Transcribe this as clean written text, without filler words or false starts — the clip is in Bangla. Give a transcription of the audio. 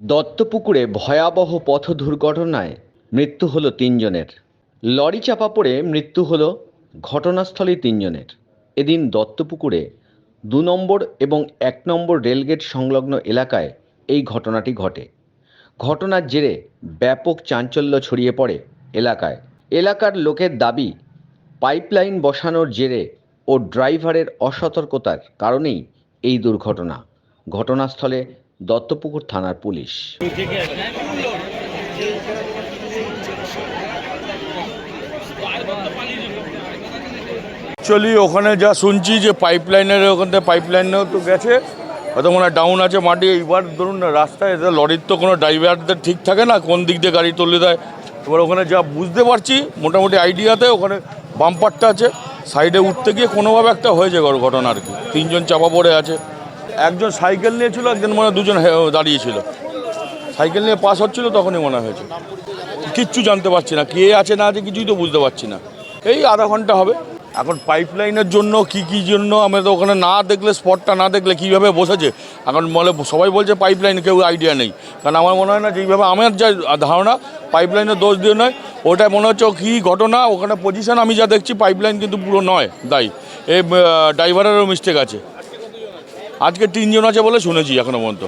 দত্তপুকুরে ভয়াবহ পথ দুর্ঘটনায় মৃত্যু হলো তিনজনের। লরি চাপা পড়ে মৃত্যু হলো ঘটনাস্থলেই তিনজনের। এদিন দত্তপুকুরে ২ নম্বর এবং ১ নম্বর রেলগেট সংলগ্ন এলাকায় এই ঘটনাটি ঘটে। ঘটনার জেরে ব্যাপক চাঞ্চল্য ছড়িয়ে পড়ে এলাকায়। এলাকার লোকের দাবি, পাইপলাইন বসানোর জেরে ও ড্রাইভারের অসতর্কতার কারণেই এই দুর্ঘটনা। ঘটনাস্থলে দত্তপুকুর থানার পুলিশ। অ্যাকচুয়ালি ওখানে যা শুনছি যে পাইপলাইনের ওখান থেকে পাইপলাইনেও তো গেছে, হয়তো মনে হয় ডাউন আছে মাটি। এইবার ধরুন না, রাস্তায় লরির তো কোনো ড্রাইভারদের ঠিক থাকে না, কোন দিক দিয়ে গাড়ি তুলে দেয়। এবার ওখানে যা বুঝতে পারছি মোটামুটি আইডিয়াতে, ওখানে বাম্পারটা আছে, সাইডে উঠতে গিয়ে কোনোভাবে একটা হয়েছে ঘটনা আর কি। তিনজন চাপা পড়ে আছে। একজন সাইকেল নিয়েছিল, একজন মনে হয় দুজন দাঁড়িয়েছিল। সাইকেল নিয়ে পাস হচ্ছিল তখনই মনে হয়েছে। কিচ্ছু জানতে পারছি না, কে আছে না আছে কিছুই তো বুঝতে পারছি না। এই আধা ঘন্টা হবে। এখন পাইপলাইনের জন্য কী জন্য আমরা তো ওখানে না দেখলে, স্পটটা না দেখলে কীভাবে বসেছে এখন বলে, সবাই বলছে পাইপলাইন, কেউ আইডিয়া নেই। কারণ আমার মনে হয় না যেইভাবে আমার যা ধারণা, পাইপলাইনের দোষ দিয়ে নয়, ওটা মনে হচ্ছে কী ঘটনা ওখানে পজিশন আমি যা দেখছি, পাইপলাইন কিন্তু পুরো নয় দায়ী, এই ড্রাইভারেরও মিস্টেক আছে। আজকে 3 জন আছে বলে শুনেছি এখনো পর্যন্ত।